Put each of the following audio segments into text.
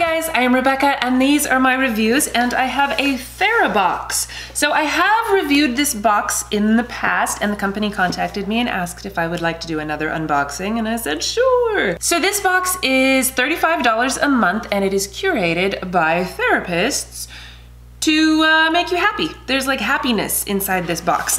guys, I am Rebecca and these are my reviews, and I have a TheraBox. So I have reviewed this box in the past and the company contacted me and asked if I would like to do another unboxing, and I said sure. So this box is $35 a month and it is curated by therapists to make you happy. There's like happiness inside this box.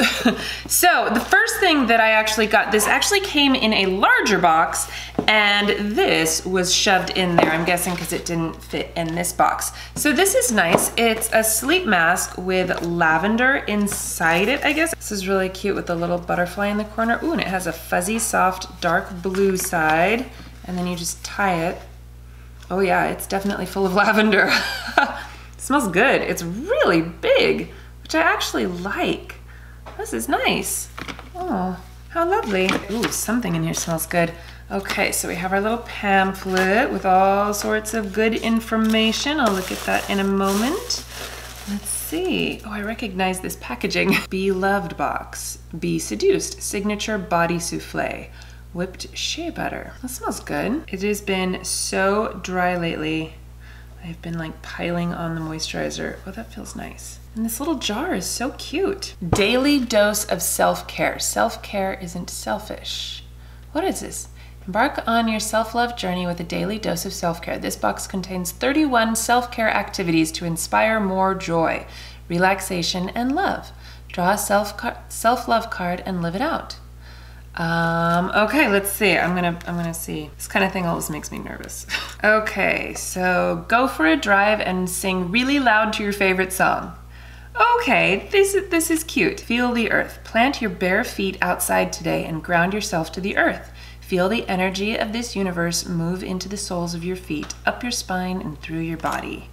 So the first thing that I actually got, this actually came in a larger box and this was shoved in there, I'm guessing because it didn't fit in this box. So this is nice. It's a sleep mask with lavender inside it, I guess. This is really cute with the little butterfly in the corner. Ooh, and it has a fuzzy, soft, dark blue side. And then you just tie it. Oh yeah, it's definitely full of lavender. Smells good. It's really big, which I actually like. This is nice. Oh, how lovely. Ooh, something in here smells good. Okay, so we have our little pamphlet with all sorts of good information. I'll look at that in a moment. Let's see. Oh, I recognize this packaging. Be Loved box. Be Seduced. Signature body souffle. Whipped shea butter. That smells good. It has been so dry lately. I've been like piling on the moisturizer. Oh, that feels nice. And this little jar is so cute. Daily dose of self-care. Self-care isn't selfish. What is this? Embark on your self-love journey with a daily dose of self-care. This box contains 31 self-care activities to inspire more joy, relaxation, and love. Draw a self-love card and live it out. Okay, let's see. I'm gonna see. This kind of thing always makes me nervous. Okay, so go for a drive and sing really loud to your favorite song. Okay, this is cute. Feel the earth. Plant your bare feet outside today and ground yourself to the earth. Feel the energy of this universe move into the soles of your feet, up your spine and through your body.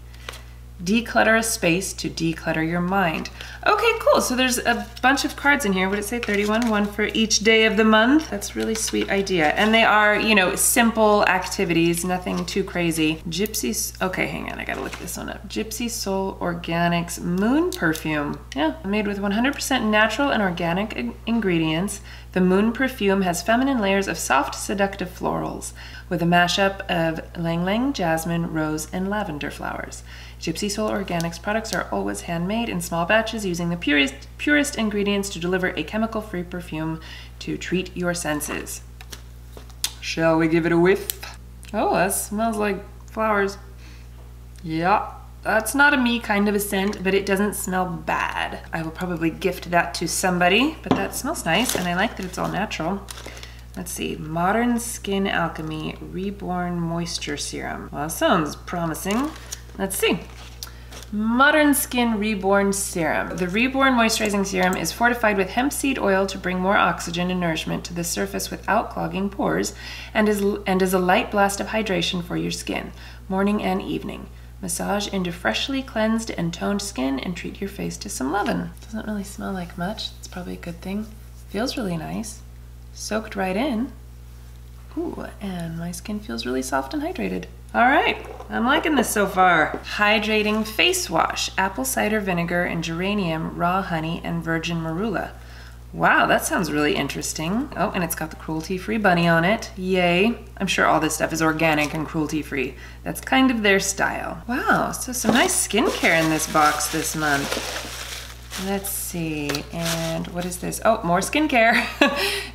Declutter a space to declutter your mind. Okay, cool. So there's a bunch of cards in here. Would it say 31? One for each day of the month. That's a really sweet idea. And they are, you know, simple activities, nothing too crazy. Gypsy, okay, hang on, I gotta look this one up. Gypsy Soul Organics Moon Perfume. Yeah, made with 100% natural and organic ingredients. The Moon Perfume has feminine layers of soft, seductive florals with a mashup of ylang ylang, jasmine, rose, and lavender flowers. Gypsy Soul Organics products are always handmade in small batches using the purest ingredients to deliver a chemical-free perfume to treat your senses. Shall we give it a whiff? Oh, that smells like flowers. Yeah, that's not a me kind of a scent, but it doesn't smell bad. I will probably gift that to somebody, but that smells nice, and I like that it's all natural. Let's see, Modern Skin Alchemy Reborn Moisture Serum. Well, that sounds promising. Let's see. Modern Skin Reborn Serum. The Reborn Moisturizing Serum is fortified with hemp seed oil to bring more oxygen and nourishment to the surface without clogging pores, and is a light blast of hydration for your skin, morning and evening. Massage into freshly cleansed and toned skin and treat your face to some lovin'. Doesn't really smell like much. It's probably a good thing. Feels really nice. Soaked right in. Ooh, and my skin feels really soft and hydrated. All right, I'm liking this so far. Hydrating Face Wash, apple cider vinegar and geranium, raw honey, and virgin marula. Wow, that sounds really interesting. Oh, and it's got the cruelty-free bunny on it. Yay. I'm sure all this stuff is organic and cruelty-free. That's kind of their style. Wow, so some nice skincare in this box this month. Let's see, and what is this? Oh, more skincare.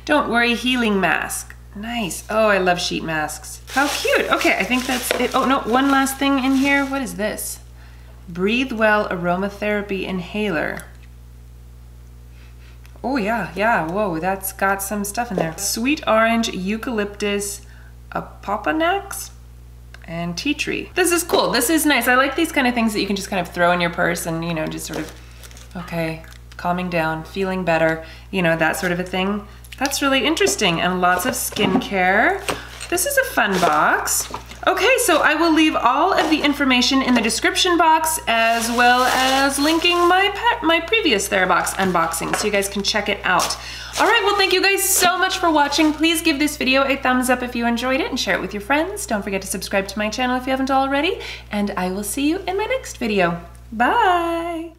Don't Worry Healing Mask. Nice. Oh, I love sheet masks. How cute. Okay, I think that's it. Oh no, one last thing in here. What is this? Breathe Well Aromatherapy Inhaler. Oh yeah, whoa, that's got some stuff in there. Sweet orange, eucalyptus, apopanax, and tea tree. This is cool, this is nice. I like these kind of things that you can just kind of throw in your purse and, you know, just sort of, okay, calming down, feeling better, you know, that sort of a thing. That's really interesting, and lots of skincare. This is a fun box. Okay, so I will leave all of the information in the description box as well as linking my previous TheraBox unboxing so you guys can check it out. All right, well, thank you guys so much for watching. Please give this video a thumbs up if you enjoyed it and share it with your friends. Don't forget to subscribe to my channel if you haven't already, and I will see you in my next video. Bye.